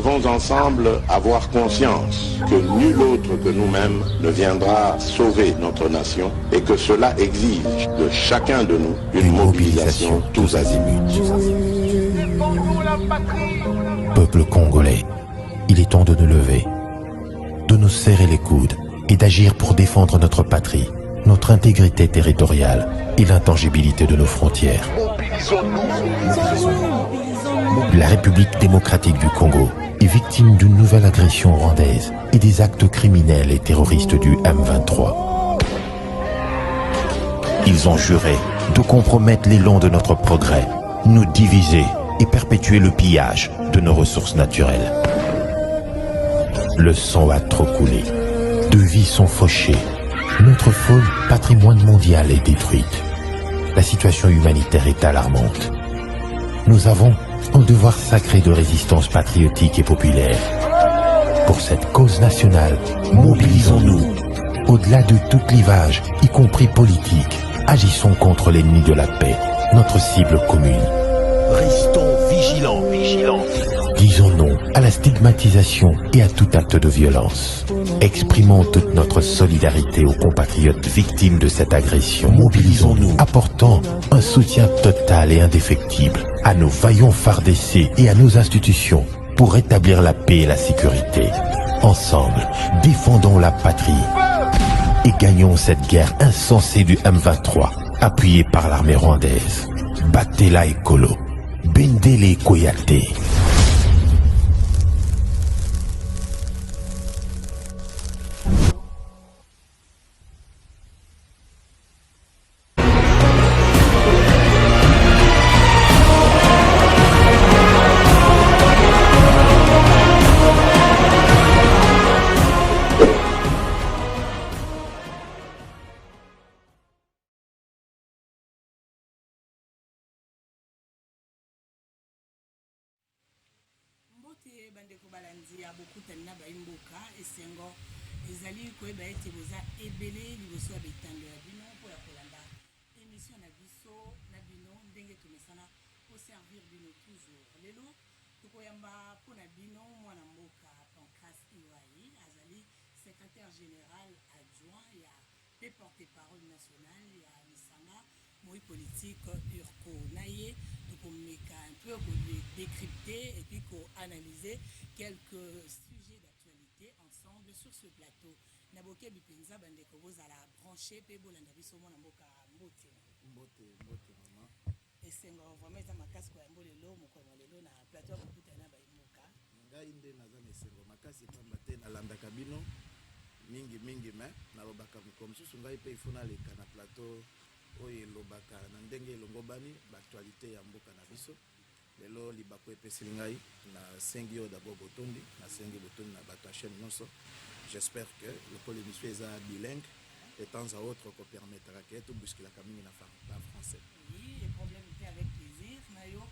devons ensemble avoir conscience que nul autre que nous-mêmes ne viendra sauver notre nation et que cela exige de chacun de nous une mobilisation tous azimuts. Peuple congolais, il est temps de nous lever, de nous serrer les coudes et d'agir pour défendre notre patrie, notre intégrité territoriale et l'intangibilité de nos frontières. La République démocratique du Congo est victime d'une nouvelle agression rwandaise et des actes criminels et terroristes du M23. Ils ont juré de compromettre l'élan de notre progrès, nous diviser et perpétuer le pillage de nos ressources naturelles. Le sang a trop coulé, de vies sont fauchées, notre fol patrimoine mondial est détruite. La situation humanitaire est alarmante. Nous avons un devoir sacré de résistance patriotique et populaire. Pour cette cause nationale, mobilisons-nous. Au-delà de tout clivage, y compris politique, agissons contre l'ennemi de la paix, notre cible commune. Restons vigilants. Disons non à la stigmatisation et à tout acte de violence. Exprimons toute notre solidarité aux compatriotes victimes de cette agression. Mobilisons-nous, apportant un soutien total et indéfectible à nos vaillants FARDC et à nos institutions pour rétablir la paix et la sécurité. Ensemble, défendons la patrie et gagnons cette guerre insensée du M23, appuyée par l'armée rwandaise. Battez-la écolo, Bendele Koyate. Bandeko balandi ya bokutani na baimboka esengo ezali koyeba ete boza ebele liboso ya bitando ya bino mpo ya kolanda émission na biso na bino ndenge tomesana koservir bino toujours lelo tokoyamba mpo na bino mwana mboka Pancras Iwai azali secrétaire général adjoint ya pe porte-parole national ya lisanga moi politique urko na ye tokomeka un peu décrypter et puis analyser quelques sujets d'actualité ensemble sur ce plateau. Naboke bipenza bandeko bozala branché pe bolanda biso mona mboka mbote maman esengo vraiment eza makasi ko yambo lelo mokolo lelo na plateau kokutana na baimoka ngai nde naza na esengo makasi pamba te nalandaka bino mingi me nalobaka mikolo mosusu ngai mpe ifo naleka na plateau oyo elobaka na ndenge elongobani baaktualité ya mboka na biso lelo libako epesili ngai na sengi oyo d'abord botondi na sengi botondi na bato ya chaîne nyonso. J'espère que le émission eza bilingue de temps à autre kopermettra ke tobuskilaka mingi na français. Oui, les problèmes étaient avec plaisir na yo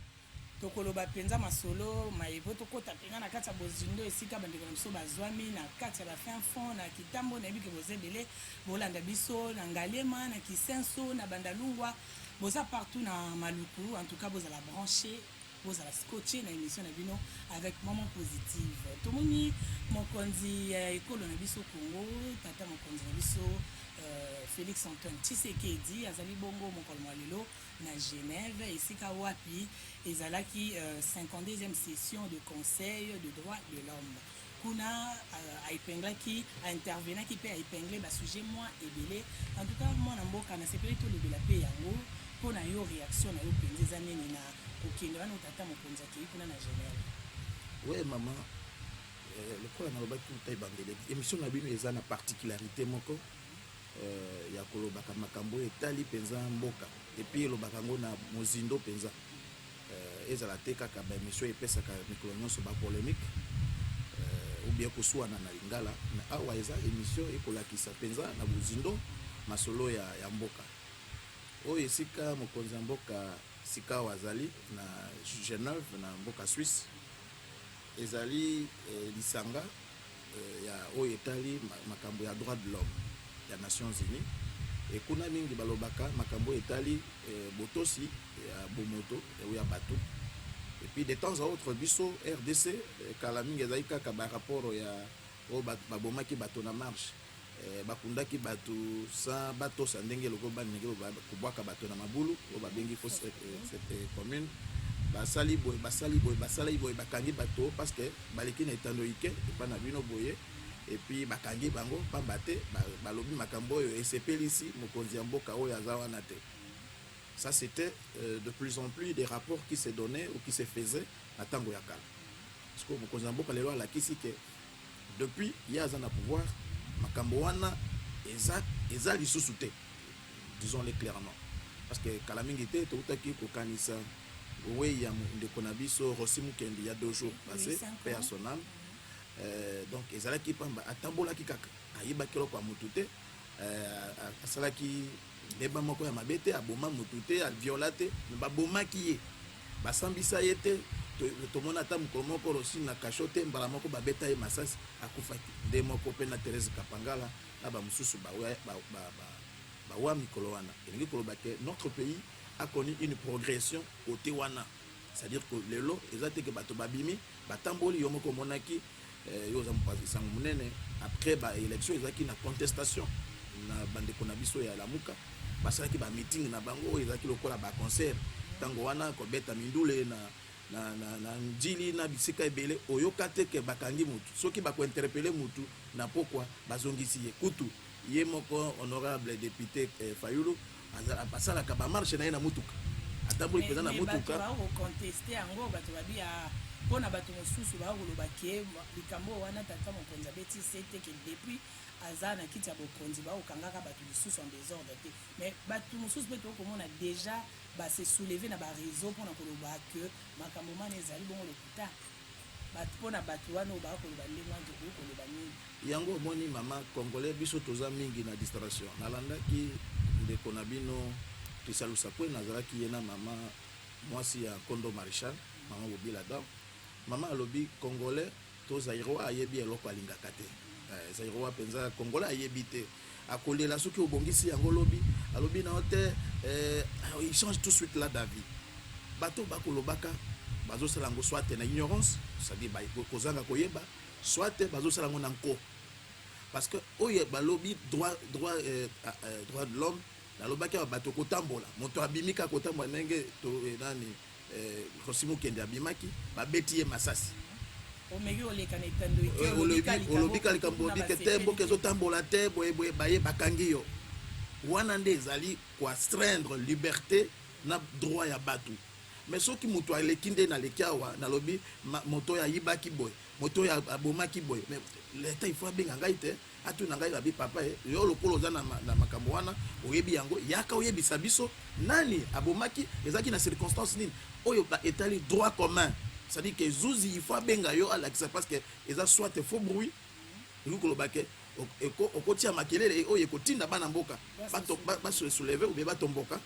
tokoloba penza masolo mayevo tokota penga na kati ya bozindo esika bandeko na biso bazwami na kati ya bafin fond na kitambo na yebike bozebele bolanda biso na ngalema na kisenso na bandalungwa boza partout na maluku en tout cas bozala branché bozala scotché na émission na bino avec moment positive tomoni mokonzi ekolo na biso Congo tata mokonzi na biso Félix Antoine Tshisekedi azali bongo mokolo lelo na Genève esika wapi ezalaki 52e session de conseil de droits de l'homme kuna aipenglaki intervenaki pe aipengle ba sujet moi ebele en tout cas moi na mboka na sepeli to lebela pe yango pona yo réaction na yo penza nini na okende wana tata mokonzi akei kuna na Genève. Ouais maman le quoi na lobaki utai bandele émission na bino eza na particularité moko ya kolobaka makambo etali penza mboka epi elobaka ngo na mozindo penza ezala te kaka ba émission epesaka mikolo nyonso ba polémique ou bien kosuwana na lingala na awa eza émission ekolakisa penza na mozindo masolo ya mboka oyo esika mokonzi ya mboka sika wazali na Genève na mboka Suisse ezali lisanga ya oyo etali makambo ya droit de l'homme ya Nations Unies et kuna mingi balobaka makambo etali botosi ya bomoto ya bato et puis de temps à autre biso RDC kala mingi ezali kaka rapport ya o babomaki bato na marche bakundaki bato sa batosa ndenge loko bandenge kobwaka bato na mabulu o babengi fo cette commune basali boye bakangi bato parce que baleki na etando ike epa na bino boye et puis bakangi bango pamba te balobi makambo oyo esepelisi mokonzi ya mboka oyo aza wana te. Ça c'était de plus en plus des rapports qui se donnaient ou qui se faisaient à Tango Yakal. Parce que mokonzi ya mboka lelo alakisi ke depuis ye aza na pouvoir makambo wana eza lisusu te, disons-le clairement, parce que kala mingi te toutaki kokanisa oui ya ndeko na biso Rossi Mukendi il y a 2 jours passé personnel donc ezalaki pamba atambolaki kaka ayibaki loko mutu te asalaki deba moko ya mabete aboma mutu te aviola te babomaki ye basambisa ye te tomona ata mokolo moko Rossi na kasho te mbala moko babeta ye masasi akufaki nde moko mpe na Thérèse Kapangala na bamosusu bawa mikolo wana elingi koloba ke notre pays a connu une progression côté wana, c'est-à-dire que lelo ezate ke bato babimi batamboli yo moko monaki yo za mpasi munene après ba élection ezaki na contestation na bandeko na biso ya lamuka basalaki ba meeting na bango ezaki lokola ba concert tango wana ko beta mindule na njili na bisika ebele oyoka te ke bakangi mutu soki bako interpeller mutu na pourquoi bazongisi ye kutu ye moko honorable député Fayulu asalaka bamarche na ye na mutuka atamboli mpenza na mutuka bakoconteste yango bato babi mpona bato mosusu bakoloba ke likambo wana tata mokonzi abetisi ete ke depuis aza na kiti ya bokonzi bakokangaka bato lisusu en désordre te, mais bato mosusu mpe tokomona déjà base souleve na bareseau mpona koloba ke makambo mana ezali bongo lokuta mpona bato wana oyo bakoloba ndenge wana tokoki koloba nini yango omoni mama congolais biso toza mingi na distraction nalandaki ndeko na bino tisalusa kwe nazalaki ye na mama mwasi ya Kondo Maréchal mama Bobila Dor mama alobi congolais to Zaïrois ayebi eloko alingaka te Zaïrois penza congolais ayebi te akolela soki obongisi yango alobi na te il change tout de suite là d'avis bato bakolobaka bazosala yango soit na ignorance c'est-à-dire kozanga koyeba soit bazosala yango na nko parce que oye balobi droit de l'homme nalobaki bato kotambola moto abimika kotambola ndenge to nani Rossi Mukendi abimaki babeti ye masasi olobi kalikambo bike te mboka ezotambola te boye baye bakangi yo wana nde ezali koastreindre liberté na droit ya bato. Mais soki moto aleki nde naleki awa nalobi moto ya yibaki boy moto ya abomaki boy mais l'État il faut abenga ngai te atu na ngai babi papa yo lokolo za na makambo wana oyebi yango yaka oyebisa biso nani abomaki ezaki na circonstance nini oyo ba etali droit commun, c'est-à-dire que zuzi il faut abenga yo alakisa parce que eza soit faux bruit lokolo ke okotia makelele oyo ekotinda bana mboka bato soulever ou bien batomboka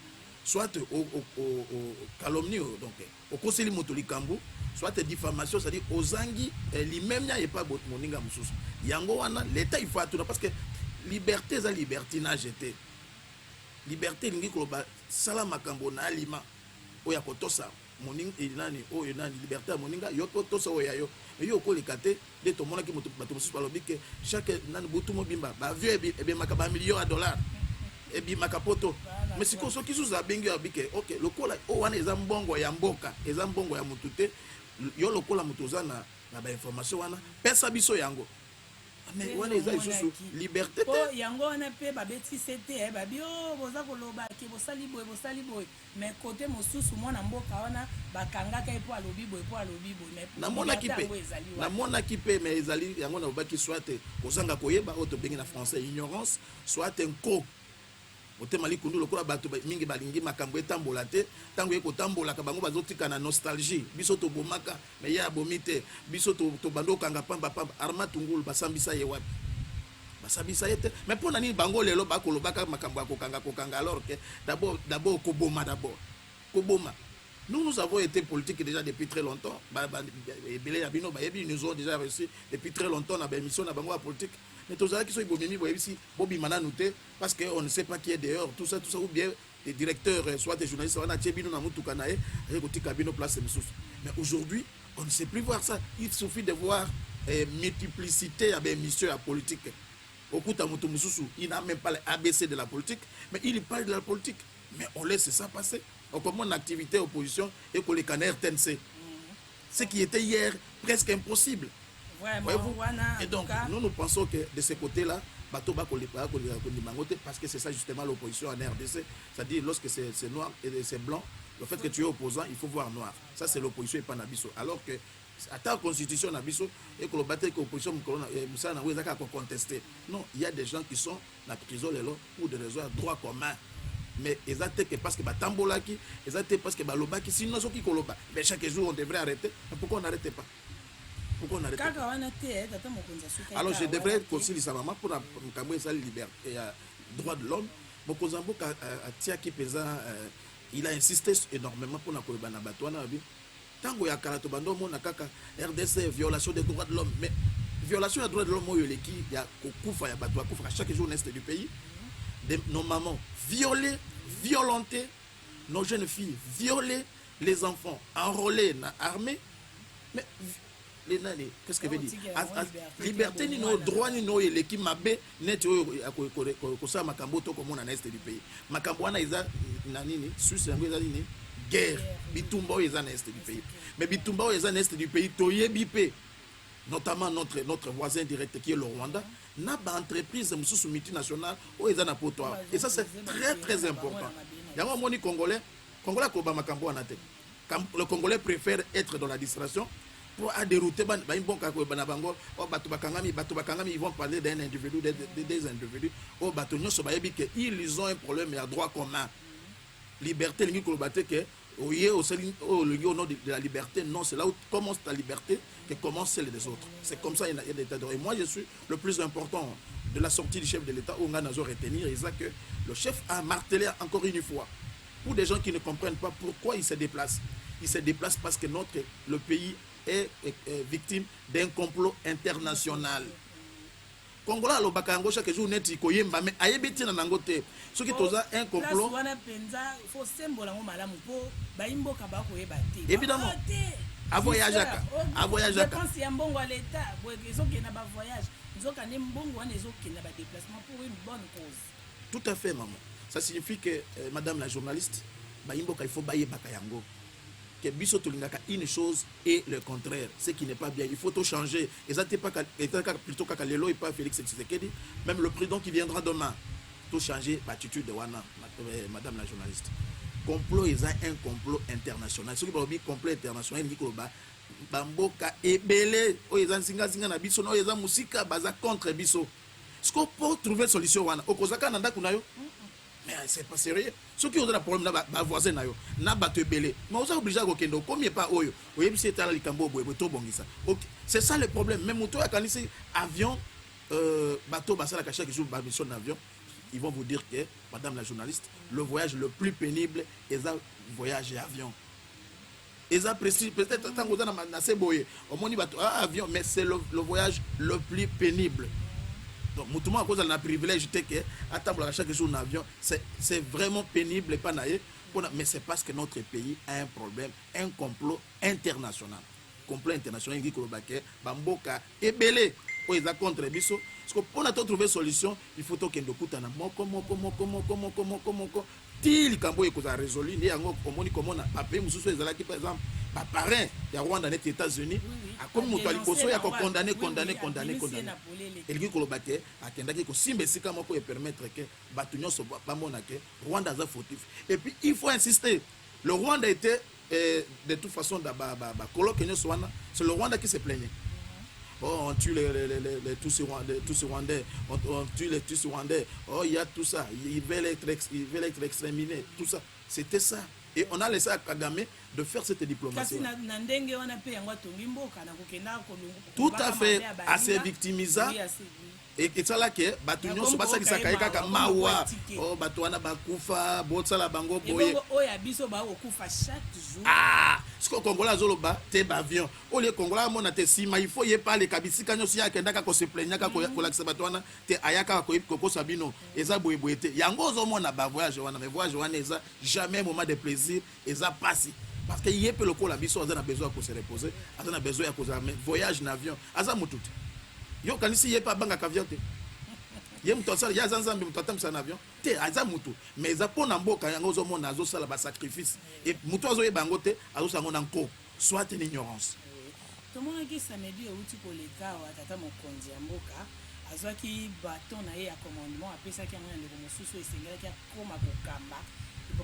soit au calomnie donc au conseil moto likambo soit diffamation, c'est-à-dire aux angi lui-même n'y a pas bot moninga mususu yango wana l'état il faut tout parce que liberté za libertinage était liberté lingi ko ba sala makambo na alima oya kotosa moninga nani oyo nani liberté moninga yo kotosa oya yo ko likate de to mona ki moto bato mususu balobi ke chaque nani butu mobimba ba vieux e be makaba millions de dollars et bi makapoto mais siko soki suza bengi abike OK lokola o wana eza mbongo ya mboka eza mbongo ya mutu te yo lokola mutu za na ba information wana pesa biso yango mais wana eza isusu liberté te yango wana pe babeti sete babi boza koloba ke bosali boy mais côté mosusu mwana mboka wana bakangaka epo alobi boy mais namona kipe mais ezali yango na baki soit kozanga koyeba oto bengi na français ignorance soit un co otema likundu lokola bato mingi balingi makambo etambola te tango ekotambola ka bango bazotika na nostalgie biso to bomaka mais ya bomite biso to bando kanga pamba arma tungulu basambisa ye wapi basambisa yete mais pona ni bango lelo bakolobaka makambo kokanga alors que d'abord koboma koboma nous avons été politique déjà depuis très longtemps belé ya bino bayebi nous ont déjà reçu depuis très longtemps na ba émission na bango politique. Mais tous ceux qui sont ibomimi boyebi si bobi mananu te parce que on ne sait pas qui est dehors tout ça ou bien des directeurs, soit des journalistes, on a Tchébino Namoutoukanae, Kabino place mais aujourd'hui, on ne sait plus voir ça. Il suffit de voir multiplicité avec émissions politique. Okuta Mutumussu, il n'a même pas l'ABC de la politique, mais il parle de la politique. Mais on laisse ça passer. On commence une activité opposition et qu'on les canards TNC. Ce qui était hier presque impossible. Vraiment, et donc, nous pensons que de ce côté-là, parce que c'est ça justement l'opposition en RDC. C'est-à-dire, lorsque c'est noir et c'est blanc, le fait que tu es opposant, il faut voir noir. Ça, c'est l'opposition et pas Nabiso. Alors que, à ta constitution, Nabiso, et que le bataille que l'opposition, contester. Non, il y a des gens qui sont dans la prison pour des raisons de droit commun. Mais ils ont que parce que Tambolaki, ils ont parce que Balobaki, sinon ceux qui koloba. Mais chaque jour on devrait arrêter. Mais pourquoi on n'arrête pas? Pourquoi on n'arrête pas? Alors je devrais concilier sa maman pour me sa liberté et droit de l'homme. Mokozambo Tiaki Pesa, il a insisté énormément pour na Batouana. Tango ya Karato Bando Mona Kaka RDC violation des droits de l'homme. Mais violation des droits de l'homme, il y a Koufa, il y a Batoua Koufa chaque jour l'est du pays. Nos mamans violées, violentées, nos jeunes filles violées, les enfants enrôlés dans l'armée. Mais les nanés, qu'est-ce que veut dire? Liberté, ni nos droits, ni nos équipes, ma bé, net, ça, ma camboto, comme on a l'est du pays. Ma camboana, ils ont nanini, Suisse, guerre, bitumba, ils ont l'est du pays. Mais bitumba, ils ont l'est du pays, toye bipé. Notamment notre voisin direct qui est le Rwanda, n'a pas entreprise multinationale où ils ont un potoir. Et ça, c'est très, très important. Il y a un moni Congolais, le Congolais préfère être dans la distraction pour dérouter ils vont parler d'un individu, des individus. Ils ont un problème à droit commun. Liberté, au nom de la liberté, non, c'est là où commence la liberté que commence celle des autres. C'est comme ça, il y a des tas de... Et moi, je suis le plus important de la sortie du chef de l'État, où on a retenir, et ça que le chef a martelé encore une fois. Pour des gens qui ne comprennent pas pourquoi il se déplace. Il se déplace parce que le pays est victime d'un complot international. Congolais lo bakango chaque jour neti koyemba mais ayebiti na nangote soki toza un complot faut symbole ngo malamu po baimboka ba koyeba te évidemment a voyageaka dépense ya mbongo à l'état soki na ba voyage nzoka ne mbongo wana ezoki na ba déplacement pour une bonne cause. Tout à fait maman. Ça signifie que madame la journaliste baimboka il faut bayebaka yango que biso tolingaka une chose et le contraire, ce qui n'est pas bien. Il faut tout changer. Et ça pas plutôt qu'à Lelo et pas Félix Tshisekedi, même le président qui viendra demain, tout changer l'attitude de Wana, madame la journaliste. Complot, ils ont un complot international. Ce qui va dire complot international, il dit que Bamboka est belé, ils ont singa na biso, ils ont musika baza contre biso. Ce qu'on peut trouver solution Wana, au Kozaka nanda kunayo. Mais c'est pas sérieux. Ceux qui ont un problème, na voisin na yo, na bateau belé. Mais on est obligé à kendo. Combien pas oyo? Oye bisi etala likambo boye to bongisa. OK, c'est ça le problème. Même moto ya kanisi avion bateau basala ka chaque jour ba mission d'avion. Ils vont vous dire que madame la journaliste, le voyage le plus pénible est un voyage avion. Et ça précise peut-être tant que na se boye. Au moni bateau avion, mais c'est le voyage le plus pénible. Donc, à cause de la privilège, attendre chaque jour en avion, c'est vraiment pénible et pas naïf. Mais c'est parce que notre pays a un problème, un complot international. Complot international, il dit que Bamboka est belé. Ils sont contre Bisso. Parce que pour trouver une solution, il faut que nous coutons. Til Kambo est résolu. Il y a un hommes comme on a appelé Moussou Ezalaki par exemple. Parrain, il y a Rwanda net États-Unis. Comme nous avons condamné. Et le Kolobake a condamné que si Messika Moko permettre que Batunyo soit pas monake, Rwanda a fautif. Et puis il faut insister. Le Rwanda était de toute façon c'est le Rwanda qui se plaignait. Oh, on tue tous Rwandais, on tue les tous Rwandais. Oh, il y a tout ça. Ils veulent être exterminés. Tout ça. C'était ça. Et on a laissé à Kagame de faire cette diplomatie. Tout à fait. Assez victimisant. et ça là que bato nyonso basalisa kaka mawa oh bato wana bakufa bosala bango boye oya biso ba okufa chaque jour ce que Congolais azoloba te bavion o le Congolais mona te sima il faut ye parler kabisika nyonso ya kenda ka ko se plaignaka ko lakisa bato wana te ayaka ko koko sabino eza boye boye te yango ozomona ba voyage wana mais voyage wana eza jamais moment de plaisir eza passé parce que yé pe le ko la biso azana besoin ko se reposer azana besoin ya ko voyage en avion aza mututi yo kanisi yé pa banga avion te ye mutu asala ya zanzambe mutu atamisa na avion te aza mutu mais eza mpona mboka yango ozomona azosala basacrifice e mutu azoyeba yango te azosango na nko soit une ignorance tomonaki samedi euti koleka awa tata mokonzi ya mboka azwaki baton na ye ya commandement apesaki yango na ndeko mosusu esengelaki akoma kokamba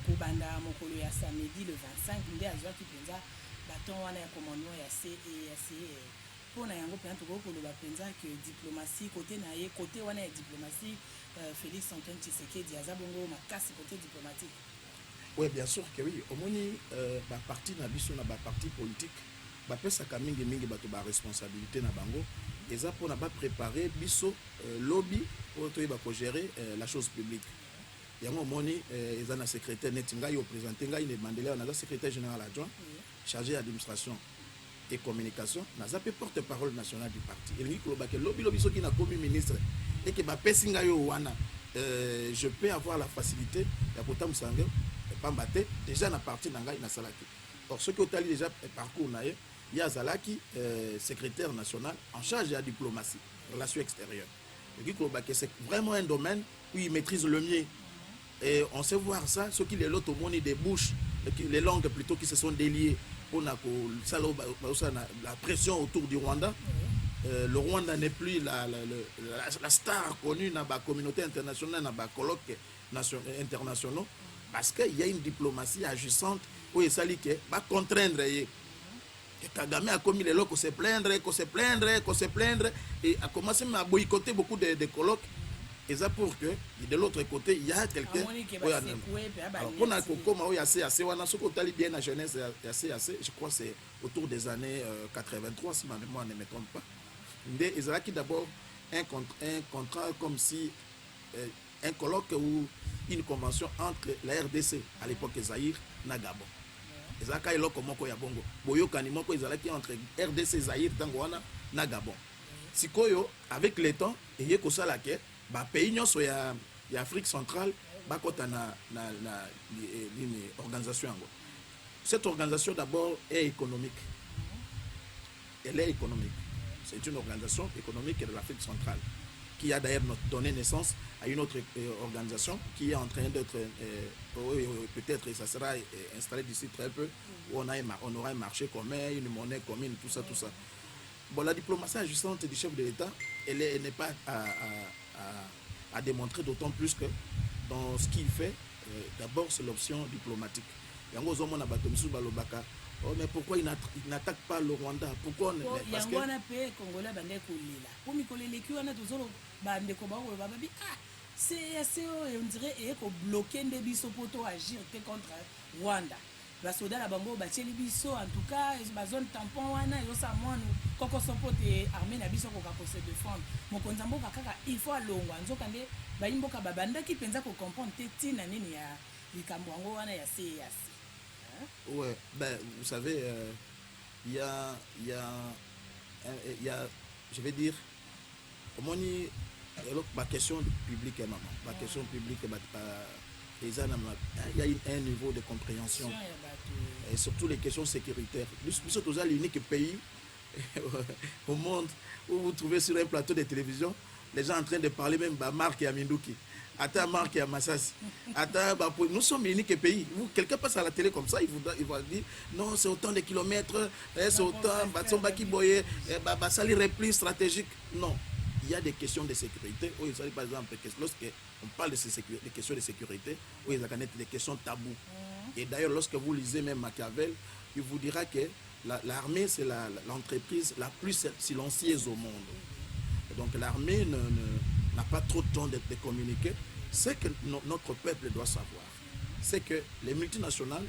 kobanda mokolo ya samedi le 25 nde azwaki mpenza baton wana ya commandement ya CEAC mpona yango mpenza tokoki koloba mpenza ke diplomatie kote na ye kote wana ya diplomatie Félix Antoine Tshisekedi aza bongo makasi kote diplomatique. Oui, bien sûr que oui. Omoni baparti na biso na baparti politique bapesaka mingi bato baresponsabilité na bango eza mpona bapréparer biso lobby oyo toyeba kogérer la chose publique. Yango omoni eza na secrétaire neti ngai oprésente ngai ne Mandela naza secrétaire général adjoint chargé d'administration et communication naza pe porte-parole national du parti elingi koloba ke lobby soki na komi ministre et que bapesi ngai yo wana je peux avoir la facilité ya kotambusa ngai pamba te déjà na parti na ngai nasalaki. Or ce que otali déjà parcours na ye ya azalaki secrétaire national en charge de la diplomatie relations extérieures elingi koloba ke c'est vraiment un domaine où il maîtrise le mieux. Et on sait voir ça, ce qui est l'autre au monde des bouches, les langues plutôt qui se sont déliées pour la pression autour du Rwanda. Le Rwanda n'est plus la star connue dans la communauté internationale, dans les colloques internationaux, parce qu'il y a une diplomatie agissante où il s'agit de contraindre. Kagame a commis les lots, qu'on se plaindre, et a commencé à boycotter beaucoup de colloques. Et ça pour que de l'autre côté il y a quelqu'un bien la jeunesse je crois c'est autour des années 83 si ma mémoire ne me trompe pas ils ont d'abord un contrat comme si un colloque ou une convention entre la RDC à l'époque Zaïre na Gabon ezaka eloko moko ya bongo boyokani moko ezalaki entre RDC Zaïre tangwana na Gabon sikoyo avec le temps et ko sala ke ba pays nyonso ya Afrique centrale bakota na organisation yango. Cette organisation d'abord est économique. Elle est économique. C'est une organisation économique de l'Afrique centrale qui a d'ailleurs donné naissance à une autre organisation qui est en train d'être peut-être ça sera installé d'ici très peu où on aura un marché commun, une monnaie commune, tout ça. Bon, la diplomatie agissante du chef de l'État, elle n'est pas à démontrer, d'autant plus que dans ce qu'il fait, d'abord c'est l'option diplomatique. Yango zomo na bato misu balobaka, oh mais pourquoi il n'attaque pas le Rwanda? Pourquoi parce que yango pe Congolais bande kolila. Pour mikolele ki wana tozolo bande ko ba o ba bi c'est on dirait et ko bloquer nde biso poto agir contre Rwanda. Basoda la bango batieli biso en tout cas ba zone tampon wana yo sa mwanu koko sopote armée na biso ko ka se défendre mokonza mboka kaka il faut alongwa nzoka nde ba imboka babanda ki penza ko comprendre te tina nini ya likambo ngo wana ya CEAC. Ouais, ben vous savez il y a je vais dire omoni la question publique maman la question publique il y a un niveau de compréhension et surtout les questions sécuritaires. Nous sommes l'unique pays au monde où vous trouvez sur un plateau de télévision les gens en train de parler même de Marc et Aminduki. Attends Marc et Amassas. Nous sommes l'unique pays. Quelqu'un passe à la télé comme ça, il va dire non, c'est autant de kilomètres, c'est autant, ça les replis stratégiques. Non. Il y a des questions de sécurité. Par exemple, lorsqu'on parle de questions de sécurité, il y a des questions taboues. Et d'ailleurs, lorsque vous lisez même Machiavel, il vous dira que l'armée, c'est l'entreprise la plus silencieuse au monde. Et donc l'armée n'a pas trop de temps de communiquer. Ce que notre peuple doit savoir, c'est que les multinationales,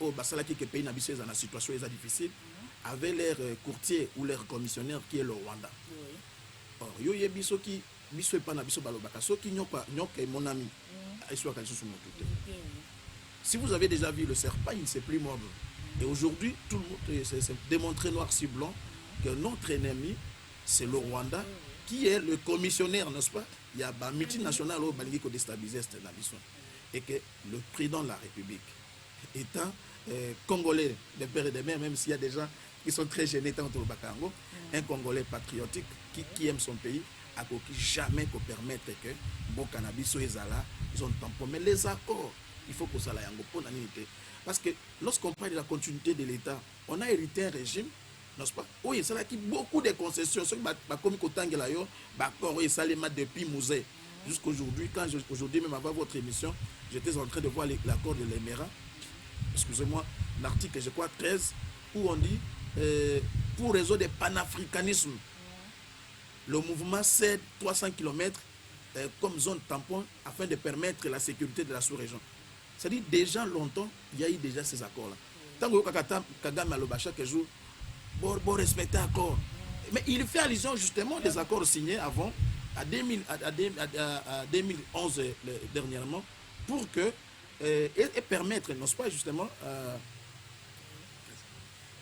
au Basalaki, qui pays n'habitués dans la situation difficile, avaient leur courtier ou leur commissionnaire qui est le Rwanda. Or, yo yebiso qui biso epana biso balobaka soki nyoka mon ami eswaka lisusu motu te. Si vous avez déjà vu le serpent, il ne sait plus mordre. Et aujourd'hui, tout le monde c'est démontré noir sur blanc que notre ennemi, c'est le Rwanda, qui est le commissionnaire, n'est-ce pas? Il y a un multinational qui a déstabilisé cette nation. Et que le président de la République, étant congolais de père et de mère, même s'il y a des gens qui sont très gênés entre le Bakango, un Congolais patriotique qui aime son pays, a jamais permettre que bon cannabis soit là, ils ont tampon. Mais les accords, il faut que ça aille en pour l'unité. Parce que lorsqu'on parle de la continuité de l'État, on a hérité un régime, n'est-ce pas? Oui, c'est là qui beaucoup de concessions. Ceux qui comme oui, ça les met depuis musée. Jusqu'aujourd'hui, aujourd'hui même avant votre émission, j'étais en train de voir l'accord de l'Émirat. Excusez-moi, l'article, je crois, 13, où on dit pour réseau de panafricanisme, le mouvement cède 300 km comme zone tampon afin de permettre la sécurité de la sous-région. C'est-à-dire, déjà longtemps, il y a eu déjà ces accords-là. Tant que Kagame a le chaque jour, bon respecter l'accord. Mais il fait allusion justement des accords signés avant, à 2011 dernièrement, pour que, et permettre, n'est-ce pas, justement,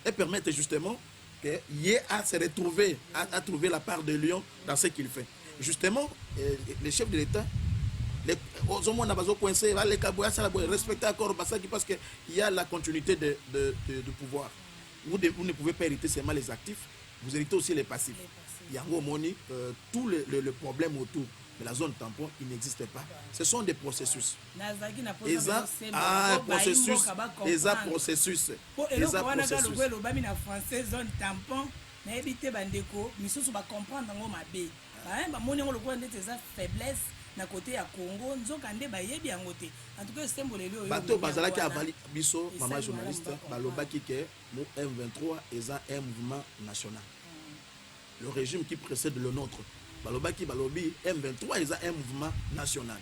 et permettre justement qu'il y ait à se retrouver, à trouver la part de Lyon dans ce qu'il fait. Justement, les chefs de l'État, aux hommes, on a besoin de coincer, respecter l'accord parce qu'il y a la continuité de pouvoir. Vous ne pouvez pas hériter seulement les actifs, vous héritez aussi les passifs. Il y a tout le problème autour de la zone tampon, il n'existe pas. Ce sont des processus. Processus. na côté ya Congo nzoka nde bayebi yango te en tout cas sembolelo yo bato bazalaki avali biso mama journaliste balobaki ke mo M23 eza un mouvement national. Le régime qui précède le nôtre balobaki balobi M23 eza un mouvement national.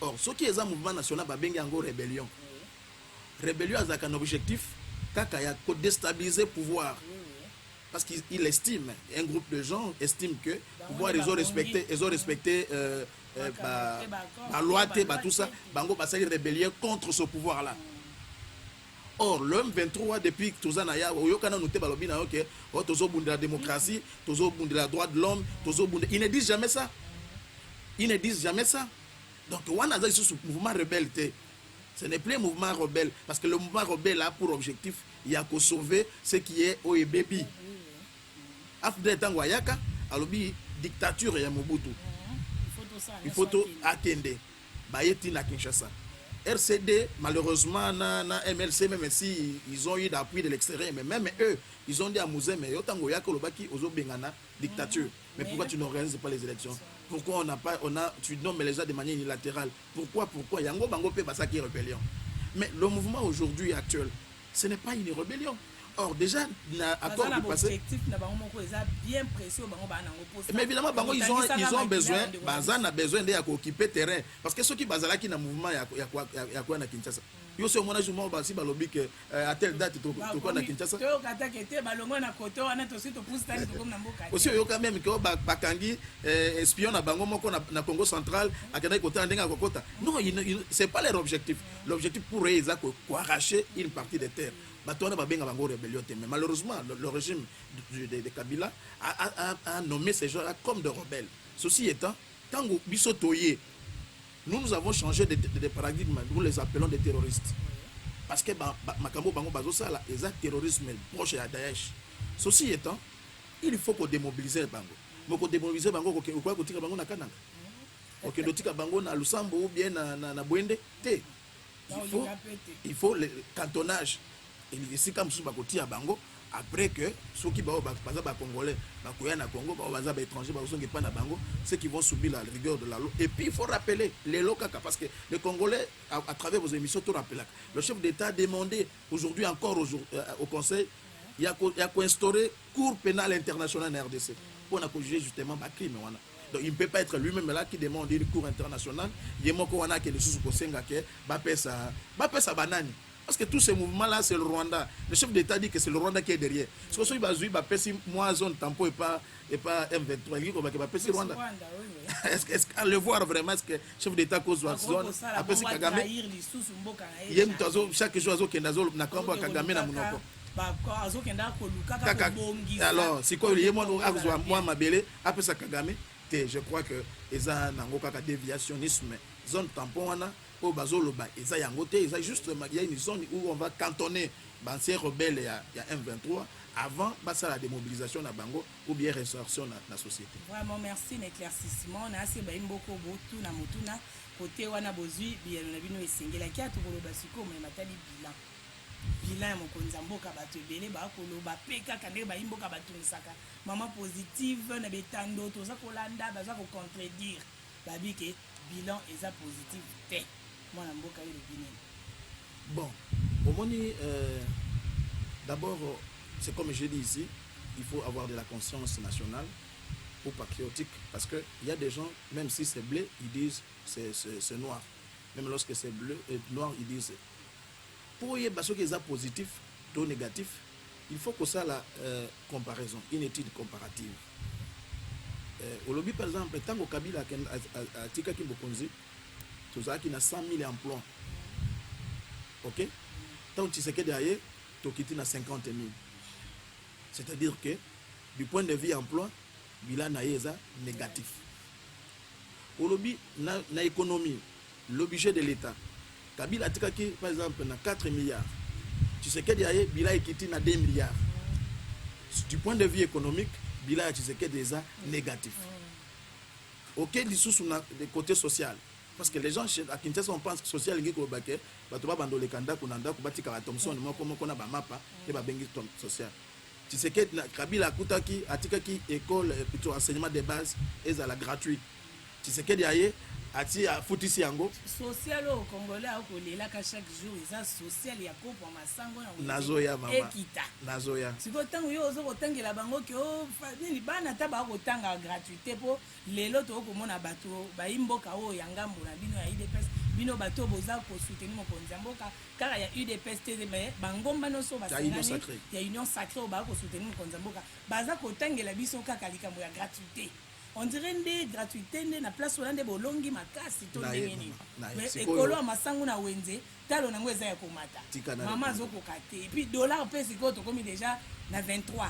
Or ce qui est un mouvement national babengi yango rébellion. Rébellion azaka un objectif kaka ya ko déstabiliser pouvoir. Parce qu'il estime, un groupe de gens estime que pouvoir ils ont respecté la loi, tout ça, bango va s'y rébellion contre ce pouvoir-là. Or, l'homme 23, depuis que Tozanaya, la démocratie, la droit de l'homme, ils ne disent jamais ça. Ils ne disent jamais ça. Donc, on a ce mouvement rebelle. Ce n'est plus un mouvement rebelle, parce que le mouvement rebelle a pour objectif, il y a qu'à sauver ce qui est au Bébi. Après Tangoyaka, alobi dictature ya Mobutu. Il faut tout Akende. Bayeti na Kinshasa. RCD, malheureusement, na MLC, même si ils ont eu d'appui de l'extérieur, mais même eux, ils ont dit à Mouzé, mais Yotangoyaka, Lobaki, Ozo Bengana, dictature. Mais pourquoi tu n'organises pas les élections? Pourquoi tu nommes les gens de manière unilatérale? Pourquoi Yango Bango Pe Basaki rébellion. Mais le mouvement aujourd'hui actuel, ce n'est pas une rébellion. Or, déjà, l'accord du passé. Mais évidemment, ils ont besoin, Bazan a besoin d'occuper le terrain. Parce que ceux qui basent là, qui ont un mouvement, il y a quoi à Kinshasa? Yo se mona juma basi balobi que à telle date to ko na Kinshasa to kataka te balongo na koto wana to sito pustani to na mboka aussi yo quand même que bakangi espion na bango moko na Congo central akenda kota ndenga kokota non c'est pas leur objectif. L'objectif pour eux c'est quoi arracher une partie des terres batona babenga bango rébellion. Mais malheureusement le régime de Kabila a nommé ces gens-là comme des rebelles. Ceci étant, tango biso toye, nous avons changé de paradigme, nous les appelons des terroristes. Parce que Makambo Bango Bazosala est un terrorisme proche à Daesh. Ceci étant, il faut qu'on démobilise Bango. Mais qu'on démobilise Bango, qu'on quoi qu'on tire Bango na Kananga. Ok, nous tire Bango na Lusambo ou bien na Bwende. Il faut le cantonnage. Et ici, comme si on tire Bango, après que ceux qui sont congolais, Congo, étrangers, ceux qui vont subir la rigueur de la loi. Et puis il faut rappeler les locaux, parce que les Congolais, à travers vos émissions, tout rappellent. Le chef d'État a demandé aujourd'hui encore au Conseil, il y a qu'à instaurer Cour pénale internationale en RDC pour juger justement les crimes. Donc il ne peut pas être lui-même là qui demande une Cour internationale. Il y a qui est sous banani. Parce que tous ces mouvements-là, c'est le Rwanda. Le chef d'État dit que c'est le Rwanda qui est derrière. Ce que celui va passer moi zone tampon et pas M23. Il dit qu'on va passer Rwanda. Est-ce qu'à le voir vraiment, est-ce que le chef d'État cause zone après c'est Kagame? Chaque jour, na kambo Kagame na monoko. Alors, c'est quoi le moi mabele après ça Kagame? Je crois que eza nango kaka déviationnisme zone tampon wana au bazoloba eza yango te eza juste il y a une zone où on va cantonner l'ancien rebelle il y a M23 avant la démobilisation na bango ou bien réinsertion dans la société. Vraiment merci l'éclaircissement na assez ba imboko botu na mutuna côté wana bozui bien na bino esengela kia to koloba siko mais matali bilan mon konzamboka bato belé ba koloba peka kande ba imboka bato nsaka maman positive na betando to za kolanda ba za ko contredire babi ke bilan eza positif te mwana mboka ile binene. Bon, au moni d'abord c'est comme je dis ici, il faut avoir de la conscience nationale ou patriotique parce que il y a des gens même si c'est bleu, ils disent c'est noir. Même lorsque c'est bleu et noir, ils disent pour y avoir des positif ou négatif, il faut que ça la comparaison, une étude comparative. Au lobby par exemple, tant que Kabila a tika ki bokonzi, tout ça qui n'a 100 000 emplois. OK? Tant que Tshisekedi derrière, Tokiti n'a 50 000. C'est-à-dire que du point de vue emploi, bilan naïza négatif. Au lobby na économie, le budget de l'État. Kabila tika ki par exemple na 4 milliards. Tshisekedi derrière, bilan ekiti na 2 milliards. Du point de vue économique, bilan ya Tshisekedi déjà négatif. OK, l'issue sur le côté social. Parce que les gens à Kinshasa on pense que social est au baquet, batoba bando le kanda kunanda kubati kala Thomson moi comme on a ba mapa et ba bengi social. Tu sais que Kabila kutaki atikaki école plutôt enseignement de base et à la gratuit. Tu sais que derrière ati a futisi yango social au congolais au lela ka chaque jour isa social ya ko pour masango na nazoya mama ekita nazoya siko tango yo ozo kotangela bango ki o ni bana taba ko tanga gratuité po lelo to ko mona bato ba imboka o yangambo na bino ya IDPS bino bato boza ko soutenir mo konzamboka kala ya UDPS te mais bangomba no so basangani ya union sacrée ba ko soutenir mo konzamboka baza ko tangela biso kaka likambo ya gratuité. On dirait des gratuités na place olande bolongi makasi to ndengeni mais ekolo masango na wenze talo nango eza ya komata mama zoko kate et puis dollar pe siko to komi déjà na 23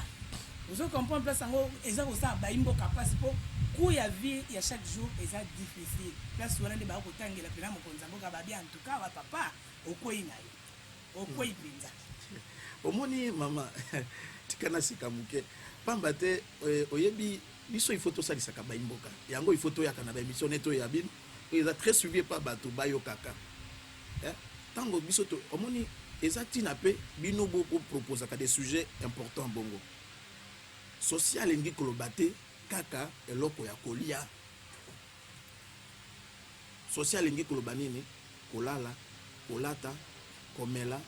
vous comprenez place sango eza ko sa ba imbo kapasi po ku ya vie ya chaque jour eza difficile place olande ba ko tangela pena mo konzamboka ba bien en tout cas wa papa okoyi na yo okoyi pinza omoni mama tikana sikamuke pambate oyebi biso il faut tout ça li sakaba imboka yango il faut to yakana ba émission neto ya bin ils a très suivi par bato bayo kaka tango biso to omoni ezati na pe bino boko proposer ka des sujets importants bongo social ngi kolobate kaka eloko ya kolia social ngi kolobanini kolala kolata komela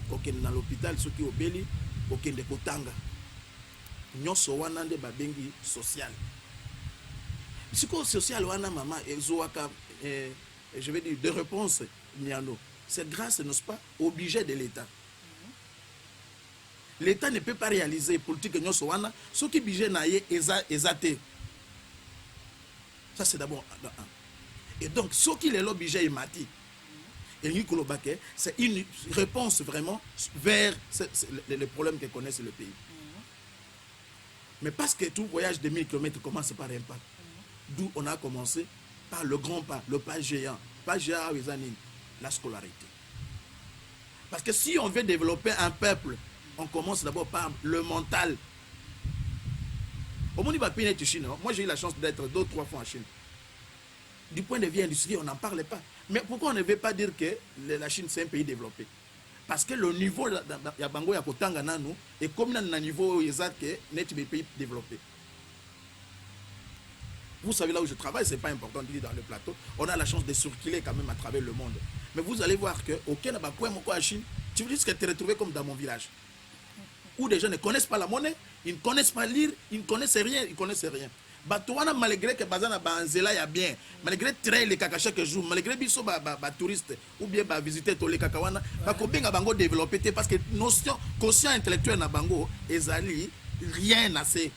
kokende na l'hôpital soki obeli kokende kotanga nyonso wana nde babengi social. Siko social wana mama ezowaka je vais dire de réponse niano. C'est grâce n'est-ce pas au budget de l'État. L'État ne peut pas réaliser politique nyonso wana ce qui budget na ye ezate. Ça c'est d'abord un. Et donc ce qui le budget est mati. Et c'est une réponse vraiment vers les problèmes que connaissent le pays. Mais parce que tout voyage de 1000 km commence par un pas. D'où on a commencé par le grand pas, le pas géant. Pas géant, la scolarité. Parce que si on veut développer un peuple, on commence d'abord par le mental. Au Moniba Pinet Chine, moi j'ai eu la chance d'être 2 ou 3 fois en Chine. Du point de vue industriel, on n'en parle pas. Mais pourquoi on ne veut pas dire que la Chine c'est un pays développé? Parce que le niveau ya bango ya kotanga nanu est comme na niveau exact que net pays développé. Vous savez là où je travaille, c'est pas important de dire dans le plateau. On a la chance de circuler quand même à travers le monde. Mais vous allez voir que au Kenya en Chine, tu veux dire que tu te retrouves comme dans mon village. Où des gens ne connaissent pas la monnaie, ils ne connaissent pas lire, ils ne connaissent rien, bato wana malgré que bazana banzela ya bien malgré train le kaka chaque jour malgré biso ba touriste ou bien ba visiter to le kaka wana ba ko benga bango développer parce que notion conscient intellectuel na bango ezali rien assez.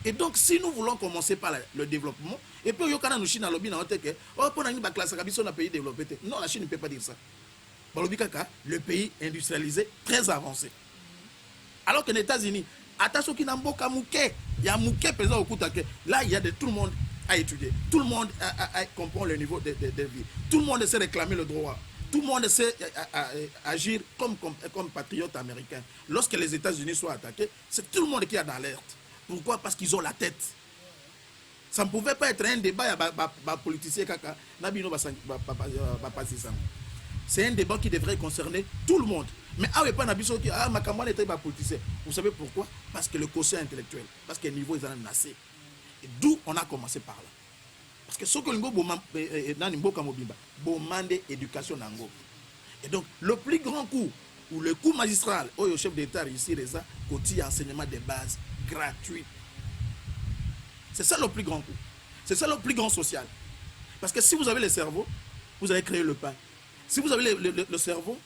Et donc si nous voulons commencer par le développement et puis yokana no Chine alobi na oteke oh pona ni ba classe ka biso na pays développé non la Chine ne peut pas dire ça. Balobi kaka le pays industrialisé très avancé. Alors que les États-Unis attention qui n'a pas mouké, il y a mouké pesant au coup là il y a de tout le monde à étudier, tout le monde comprend le niveau de vie, tout le monde sait réclamer le droit, tout le monde sait agir comme patriote américain. Lorsque les États-Unis sont attaqués, c'est tout le monde qui est dans l'alerte. Pourquoi? Parce qu'ils ont la tête. Ça ne pouvait pas être un débat politicien kaka nabino va passer ça. C'est un débat qui devrait concerner tout le monde. Mais ah oui, pas n'abisso qui ah ma campagne était pas politicien. Vous savez pourquoi? Parce que le quotient intellectuel, parce que le niveau est en assez. Et d'où on a commencé par là. Parce que ce que nous bomande éducation nango. Et donc le plus grand coup ou le coup magistral au chef d'État ici Reza côté enseignement de base gratuit. C'est ça le plus grand coup. C'est ça le plus grand social. Parce que si vous avez le cerveau, vous avez créé le pain. Si vous avez le cerveau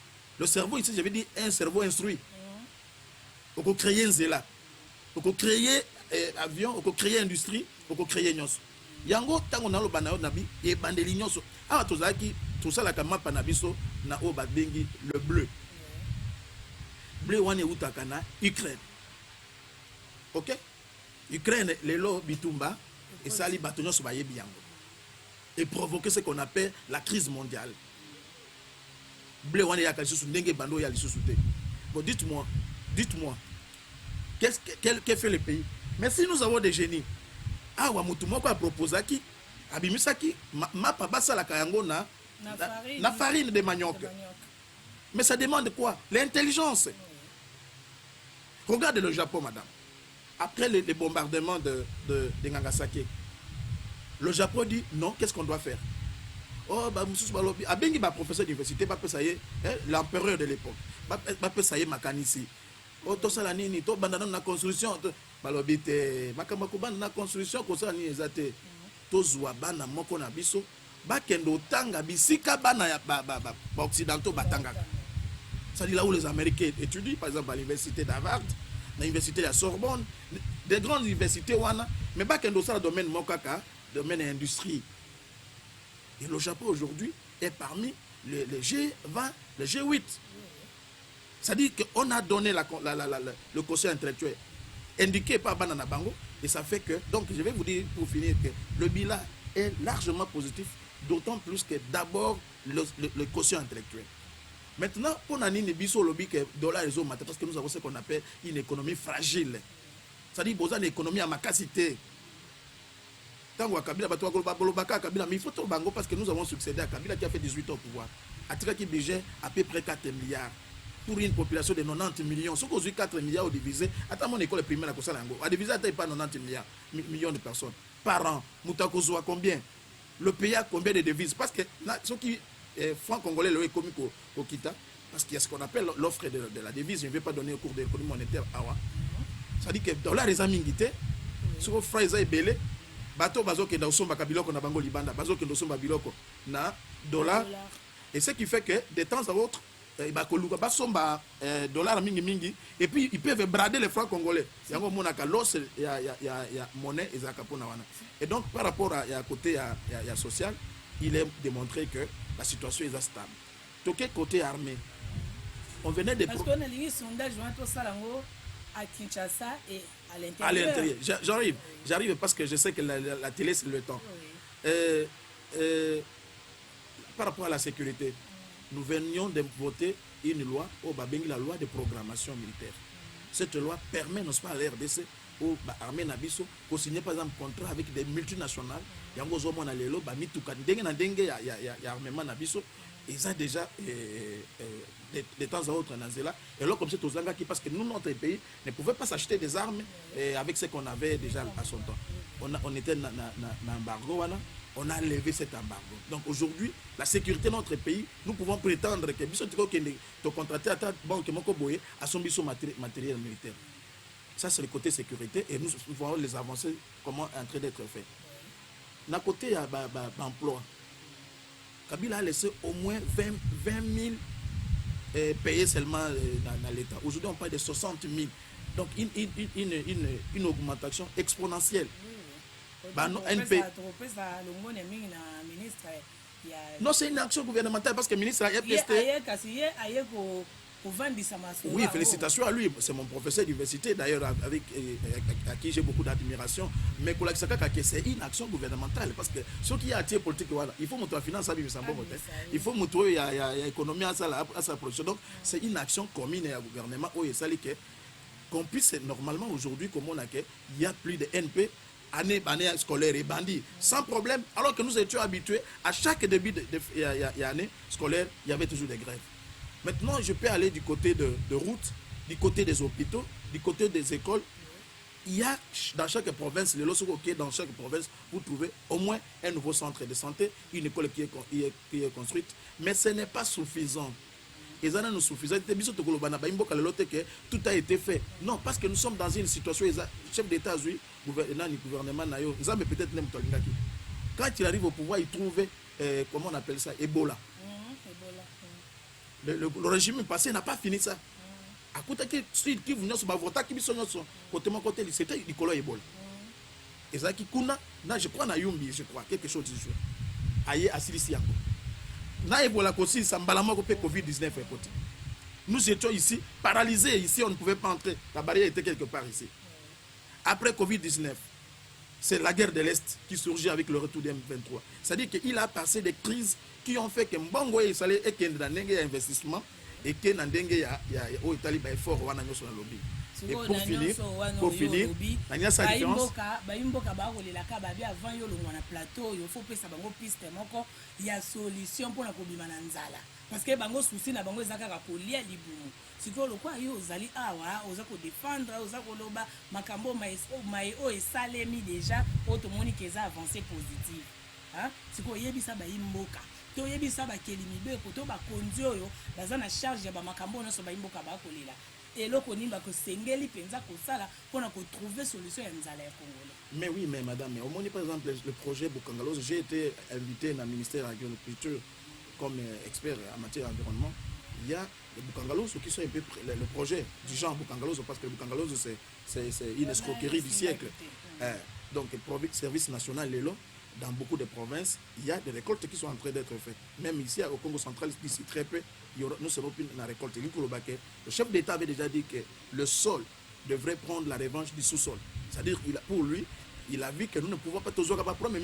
ici, je veux dire un cerveau instruit. On peut créer un zéla. On peut créer avion, on peut créer industrie, on peut créer nyos. Yango tango na lo banayo nabi e bandeli nyos. Ah tozaki tout ça la kama panabiso na o babengi le bleu. Bleu wane utakana Ukraine. OK? Ukraine lelo bitumba et sali batonyo so bayebi yango. Et provoquer ce qu'on appelle la crise mondiale. Blé wane ya kalisu ndenge bando ya lisusu te. Bon dites-moi, qu'est-ce fait le pays? Mais si nous avons des génies, ah wa mutu moko a proposé qui abimisaki ma pa basala kayango na farine de manioc. Mais ça demande quoi? L'intelligence. Regardez le Japon, madame. Après les bombardements de Nagasaki, le Japon dit non, qu'est-ce qu'on doit faire? Oh, bah, Balobi, Abengi, professeur d'université, l'empereur de l'époque, Makanisi. Oh, tout ça, ni to bandana na construction, Balobi, Makamakuban na construction, comme ça, ni ezate, to zouabana, moko na biso, bakendo tanga, bisika bana ya occidentaux batanga. Ça dit là où les Américains étudient, par exemple, à l'université d'Harvard, à l'université de la Sorbonne, des grandes universités, mais bakendo ça, le domaine mokaka, domaine industrie. Et le Japon aujourd'hui est parmi les G20, les G8. C'est-à-dire qu'on a donné le quotient intellectuel indiqué par Banana Bango. Et ça fait que, donc je vais vous dire pour finir que le bilan est largement positif, d'autant plus que d'abord le quotient intellectuel. Maintenant, pour Nani Biso lobby que dollar et matin, parce que nous avons ce qu'on appelle une économie fragile. C'est-à-dire que une économie à ma capacité. Mais il faut tout bango parce que nous avons succédé à Kabila qui a fait 18 ans au pouvoir. A tiré qui budget à peu près 4 milliards pour une population de 90 millions. Si vous avez 4 milliards divisé, attends mon école primaire à Kosalango. A divisé à pas 90 millions de personnes par an. Moutakozo a combien? Le pays a combien de devises? Parce que ceux qui franc congolais le économique au Kita, parce qu'il y a ce qu'on appelle l'offre de la devise. Je ne vais pas donner au cours de l'économie monétaire. Ça dit que dollar les amingité, sur le franc est belé. Bato bazo ke ndosomba kabiloko na bango libanda bazo ke ndosomba biloko na dollar et ce qui fait que de temps à autre ba koluka basomba dollar mingi et puis ils peuvent brader les francs congolais yango monaka los ya monnaie ezaka pona wana et donc par rapport à côté ya social il est démontré que la situation est stable toke côté armée on venait de parce qu'on a lié sondage joint tout ça lango à Kinshasa et à l'intérieur. J'arrive parce que je sais que la télé c'est le temps. Par rapport à la sécurité, nous venions de voter une loi, la loi de programmation militaire. Cette loi permet, n'est-ce pas, à l'RDC, au armée Nabiso, de signer par exemple un contrat avec des multinationales. Il y a un peu de armement Nabiso. Ils ont déjà de temps à autre et là comme c'est aux Zangaki parce que nous notre pays ne pouvait pas s'acheter des armes avec ce qu'on avait déjà à son temps. On était dans l'embargo, on a levé cet embargo. Donc aujourd'hui, la sécurité de notre pays, nous pouvons prétendre que biso tiko kende to contracter à banque moko boye à son biso matériel militaire. Ça, c'est le côté sécurité. Et nous voyons les avancées, comment en train d'être fait. D'un côté, il y a l'emploi. Kabila a laissé au moins 20 000 payés seulement dans l'État. Aujourd'hui, on parle de 60 000. Donc, une augmentation exponentielle. NP. Non, c'est une action gouvernementale parce que le ministre a oui, félicitations à lui. C'est mon professeur d'université, d'ailleurs, à qui j'ai beaucoup d'admiration. Mais c'est une action gouvernementale parce que ce qui a attiré politique, il faut montrer la finance à il faut montrer l'économie à sa production. Donc, c'est une action commune au gouvernement. Qu'on puisse, normalement, aujourd'hui, comme on a il y a plus de NP. Année scolaire et bandit, sans problème, alors que nous étions habitués, à chaque début d'année scolaire, il y avait toujours des grèves. Maintenant, je peux aller du côté de route, du côté des hôpitaux, du côté des écoles. Il y a dans chaque province, dans chaque province, vous trouvez au moins un nouveau centre de santé, une école qui est construite, mais ce n'est pas suffisant. Tout a été fait. Non, parce que nous sommes dans une situation, chef d'État, gouvernement, peut-être quand il arrive au pouvoir, il trouve, comment on appelle ça, Ebola. Le régime passé n'a pas fini ça. À côté qui venait sur Bavota, qui sont côté, c'était Nicolas Ebola. Et ça qui kuna, je crois, na Yumbi, je crois, quelque chose de ce genre. Aïe, Assilisi Yango. Na Ebola aussi, ça m'a Covid-19. Nous étions ici, paralysés. Ici, on ne pouvait pas entrer. La barrière était quelque part ici. Après Covid-19, c'est la guerre de l'Est qui surgit avec le retour du M23. C'est-à-dire qu'il a passé des crises qui ont fait que Mbongo est salé et qu'il y a un investissement et qu'il y a un effort sur le lobby. Et pour finir, il y a sa différence. Il y a solution pour la Kobimananzala. Parce que bango souci na bango ezaka kolia libumu. Siko lokwa yo ozali awa ozako défendre ozako loba makambo maïo et salemi déjà automoni keza avancé positif. Hein? Siko yebisa ba imboka. To yebisa ba kelimibe ko to ba konzi oyo baza na charge ya ba makambo no so ba imboka ba kolela. Et loko nimba ko sengeli penza ko sala pona ko trouver solution ya nzala ya Congolais. Mais oui, mais madame, au moins par exemple le projet Bukangalos, j'ai été invité dans le ministère de l'Agriculture comme expert en matière d'environnement. Il y a les Bukangalos qui sont un peu le projet du genre Bukangalos parce que le Bukangalos c'est une escroquerie du siècle. Donc le service national Lelo, dans beaucoup de provinces, il y a des récoltes qui sont en train d'être faites. Même ici au Congo central, d'ici très peu, nous serons plus dans la récolte. Le chef d'État avait déjà dit que le sol devrait prendre la revanche du sous-sol. C'est-à-dire pour lui, il a vu que nous ne pouvons pas toujours avoir problème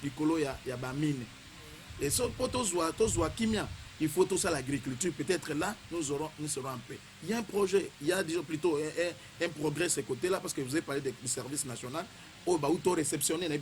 du colo il y a mine. Et ça pour toujours kimia, il faut tout ça l'agriculture. Peut-être là nous serons en paix. Il y a un projet, il y a déjà plutôt un progrès de ce côté-là parce que vous avez parlé du service national. Réceptionné, il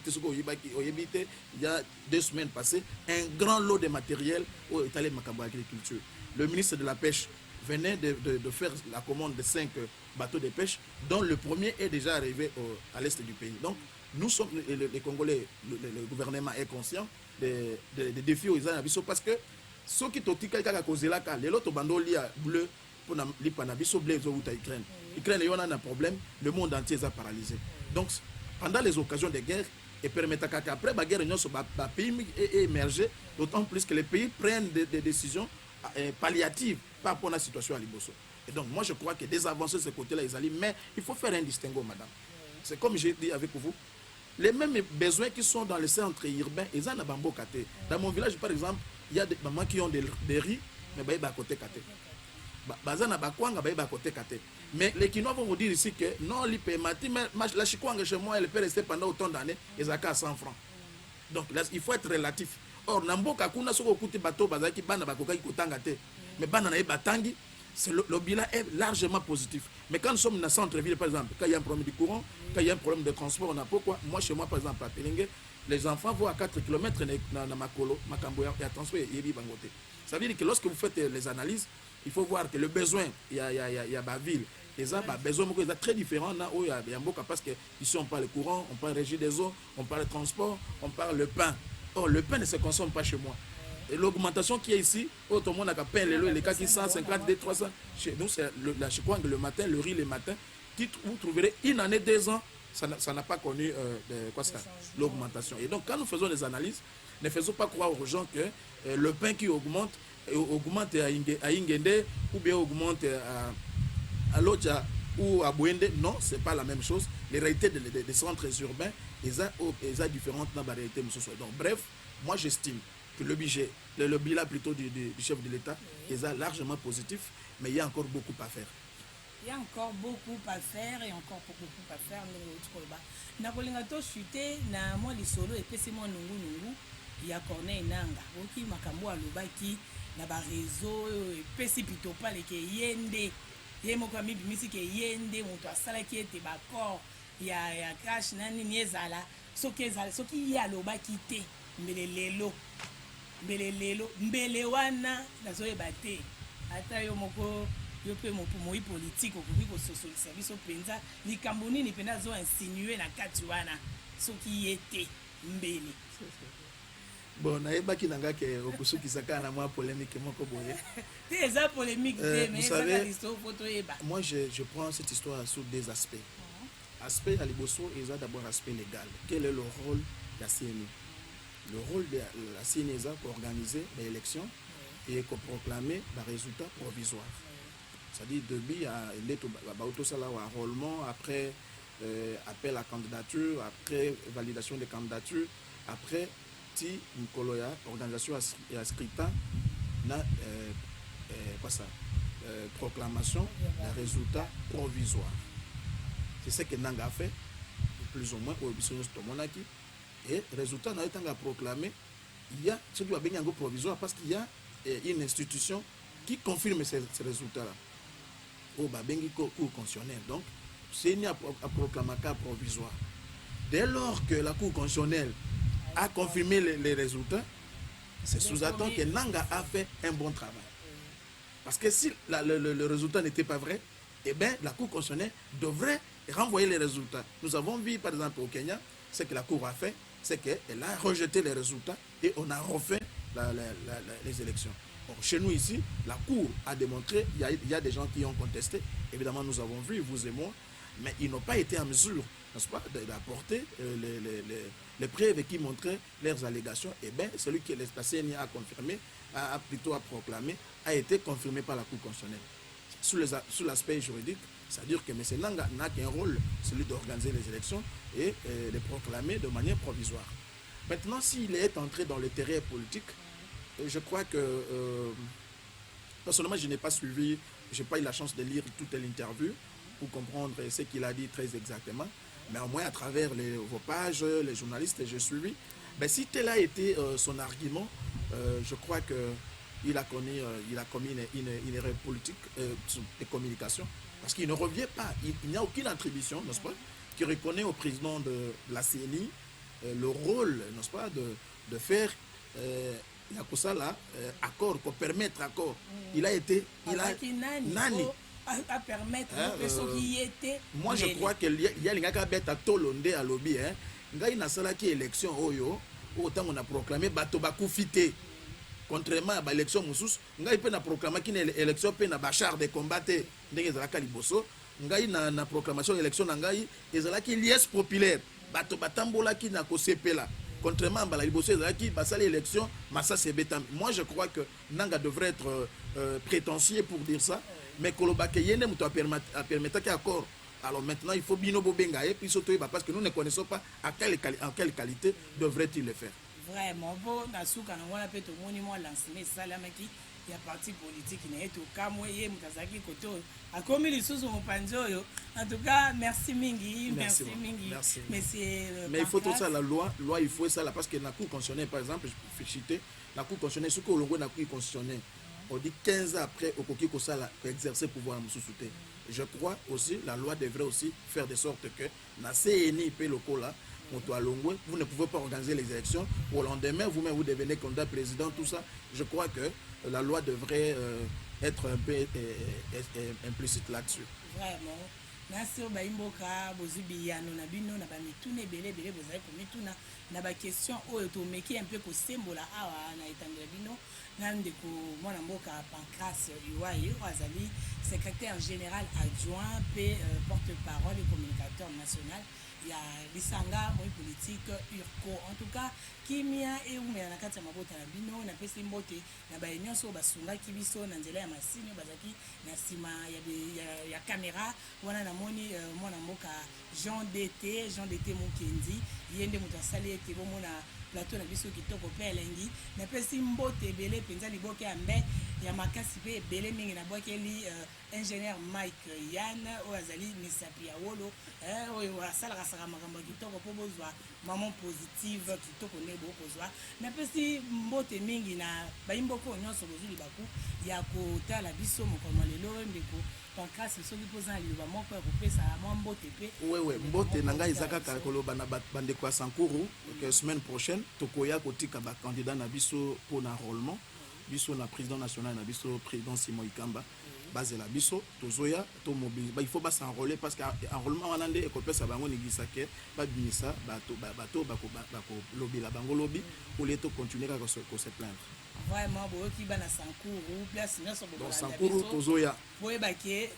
y a 2 semaines passées, un grand lot de matériel au Italie Macambo Agriculture. Le ministre de la Pêche venait de faire la commande de 5 bateaux de pêche, dont le premier est déjà arrivé à l'est du pays. Donc, nous sommes, les Congolais, le gouvernement est conscient des défis aux Anabissos parce que ceux qui ont causé là, les autres bandeaux bleu pour les panabiso bleu ou Ukraine. Ukraine, il y a un problème, le monde entier est paralysé. Donc, pendant les occasions de guerre, et permettre qu'après la guerre, le pays est émergé, d'autant plus que les pays prennent des décisions palliatives par rapport à la situation à Liboso. Et donc, moi, je crois que des avancées de ce côté-là, ils allaient, mais il faut faire un distinguo, madame. C'est comme j'ai dit avec vous, les mêmes besoins qui sont dans les centres urbains, ils en ont bambo kate. Dans mon village, par exemple, il y a des mamans qui ont des riz, mais ils sont à côté kate. Mais les Kinois vont vous dire ici que non, la chikwanga chez moi, elle peut rester pendant autant d'années, et ça à 100 francs. Donc là, il faut être relatif. Or, Namboka, kuna soko kuti bato bazaki bana bakokai kotanga te. Mais bana na batangi, le bilan est largement positif. Mais quand nous sommes dans le centre-ville, par exemple, quand il y a un problème de courant, quand il y a un problème de transport, on a pourquoi. Moi, chez moi, par exemple, à Pélingue, les enfants vont à 4 km dans Makolo, Makambo, il y a transport et Yebi Bangote. Ça veut dire que lorsque vous faites les analyses, il faut voir que le besoin, il y a ma ville. Et ça, besoin très différent parce qu'ici on parle le courant, on parle régie des eaux, on parle le transport, on parle le pain. Or, le pain ne se consomme pas chez moi. Et l'augmentation qui est ici, tout le monde a pain, les cas qui 150, 300. Chez nous, c'est le matin, le riz le matin, titre, vous trouverez une année, 2 ans, ça n'a pas connu l'augmentation. Et donc, quand nous faisons des analyses, ne faisons pas croire aux gens que le pain qui augmente à Ingende ou bien augmente à Loja ou à Bouende. Non, ce n'est pas la même chose. Les réalités des centres urbains, ils sont différentes dans la réalité. Donc, bref, moi j'estime que le budget, le bilan plutôt du chef de l'État, est largement positif, mais il y a encore beaucoup à faire. Il y a encore beaucoup à faire et encore beaucoup à faire. Nakolinga to chuté na moi lisolo et pesi moi nungu ya Corneille Nanga oki makambo alobaki na ba réseau et pesi pito pale ke yende ye moko mi bimisi ke yende moto asala ki ete ba corps ya crash nani niezala soki ya alobaki te mbele lelo mbele wana nazoyeba te ata yo moko yo pe moi politique okoki kososolisa biso mpenza likambo nini mpenza zo insinue na kati wana soki ye te mbele bon nayebaki na nga ke okosukisaka na mwa polémique moko boye te eza polémique te mais ezaka listo foto yeba. Moi je prends cette histoire sous 2 aspects. Aspect à liboso eza d'abord aspect légal. Quel est le rôle de la CNI? Le rôle de la CNI est d'organiser les élections et de proclamer les résultats provisoires. C'est-à-dire depuis enrôlement, après appel à candidature, après validation des candidatures, après ti Nkoloya, organisation inscrite na proclamation des résultats provisoires. C'est ce que Nanga a fait, plus ou moins, au Tomonaki. Et résultat n'a été proclamé, il y a ce qui va bien provisoire parce qu'il y a une institution qui confirme ces résultats-là. Au Babengi Cour constitutionnelle. Donc, c'est une proclamation provisoire. Dès lors que la Cour constitutionnelle a confirmé les résultats, c'est sous-entend que Nanga a fait un bon travail. Parce que si le résultat n'était pas vrai, eh bien, la Cour constitutionnelle devrait renvoyer les résultats. Nous avons vu, par exemple, au Kenya, ce que la Cour a fait, c'est qu'elle a rejeté les résultats et on a refait les élections. Bon, chez nous ici, la Cour a démontré, il y a des gens qui ont contesté, évidemment nous avons vu, vous et moi, mais ils n'ont pas été en mesure, n'est-ce pas, d'apporter les preuves qui montraient leurs allégations. Et bien, celui qui la CNI a confirmé, a proclamé, a été confirmé par la Cour constitutionnelle. Sous l'aspect juridique, c'est-à-dire que M. Nanga n'a qu'un rôle, celui d'organiser les élections et de proclamer de manière provisoire. Maintenant, s'il est entré dans le terrain politique, je crois que, personnellement, je n'ai pas suivi, je n'ai pas eu la chance de lire toute l'interview pour comprendre ce qu'il a dit très exactement, mais au moins à travers vos pages, les journalistes, j'ai suivi. Mais si tel a été son argument, je crois qu'il a commis une erreur politique de communication, parce qu'il ne revient pas, il n'y a aucune attribution, n'est-ce pas, qui reconnaît au président de la CNI le rôle, n'est-ce pas, de faire il y a que ça là, accord, pour permettre accord. Il a été, nani à permettre qui était. Moi je crois qu'il y a les gars qui ont tolondé à lobby, hein. Ngai na sala qui élection oyo, autant on a proclamé bato bakufité. Contrairement à l'élection Moussous, ngai pe na proclamé qui est élection pe na bachar de combattre ndenge za ka liboso, ngai na proclamation élection ngai ezala ki liesse populaire. Bato batambola qui na ko sepela. Contrairement à la liboso qui passe l'élection, Massa c'est bétam. Moi je crois que Nanga devrait être prétentieux pour dire ça, mais Kolobake yene muto a permettre qu'il accord. Alors maintenant il faut binobo bengaye puis surtout parce que nous ne connaissons pas en quelle qualité devrait-il le faire. Vraiment bon na suka na wana pe to moni mo lancement salamaki ya parti politique na yetu kamwe ye mutazaki koto akomi lisusu mopanzo yo. En tout cas merci mingi, merci mingi. Mais il faut tout ça la loi il faut ça là parce que la Cour constitutionnelle par exemple je peux citer la Cour constitutionnelle ce que longo na Cour constitutionnelle on dit 15 ans après au koki ko ça là exercer pouvoir mususuté. Je crois aussi la loi devrait aussi faire de sorte que na CNI pe loko là vous ne pouvez pas organiser les élections. Au lendemain, vous-même, vous devenez candidat président, tout ça. Je crois que la loi devrait être un peu implicite là-dessus. Vraiment. nasi oyo bayimboka bozwi biyano na bino na bamituna ebele bozali komituna na baquestion oyo tomeki un peu kosembola awa na etando ya bino na ndeko mwana mboka Pancras Iwaye oyo azali secrétaire général adjoint mpe porte-parole et communicateur national ya lisanga moi politique urco. En tout cas kimia eumela na kati ya mabota na bino napesi mbote na bayenyonso basungaki biso na nzela ya masini bazaki na nsima ya kamera wana namoni mwana mboka Jean DT Mukendi ye nde moto asali ete bomona plateau na biso kitoko mpe elengi napesi mbote ebele mpenza liboke ya mbe ya makasi mpe ebele mingi nabwakeli ingénieur Mike Yann oyo azali misapi ya wolo oyo asalaka makambo ya kitoko mpo bozwa maman positive kitoko nde bokozwa napesi mbote mingi na bayimboko nyonso bozwi libaku ya kotala biso mokolo lelo ndeko Pancras soki mpoza liloba moko ya kopesa mwa mbote mpe wewe mbote na ngai eza kaka koloba na bandeko ya Sankuru que semaine prochaine tokoya kotika bacandidat na biso mpona enrôlement biso na président national na biso président Simon Ikamba bazela biso tozoya to mobiliser il faut pas s'enrôler parce que enrôlement wana nde ekopesa bango nigisa ke babimisa bato bako lobela bango lobi au lieu to continuer kaka ko se plaindre vraiment boyoki bana Sankuru place nyonso donc Sankuru tozoya boyeba ke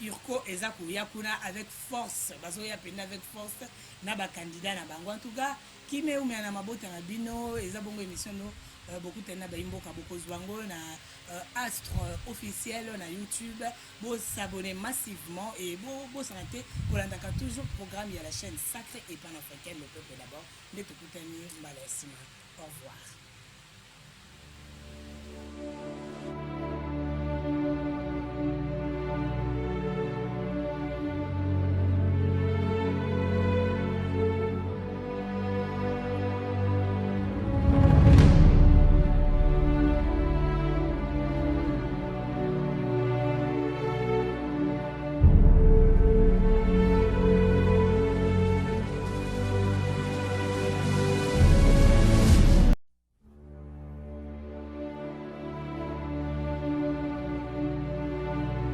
urco eza koya kuna avec force bazoya pena avec force na bacandidat na bango en tout cas kime umela na mabota na bino eza bongo émission no beaucoup tena baimboka bokozwango na Astre officiel na YouTube bo s'abonner massivement et bo santé kolandaka toujours programme ya la chaîne sacrée et panafricaine le peuple d'abord nde tokutani mbala ya nsima au revoir.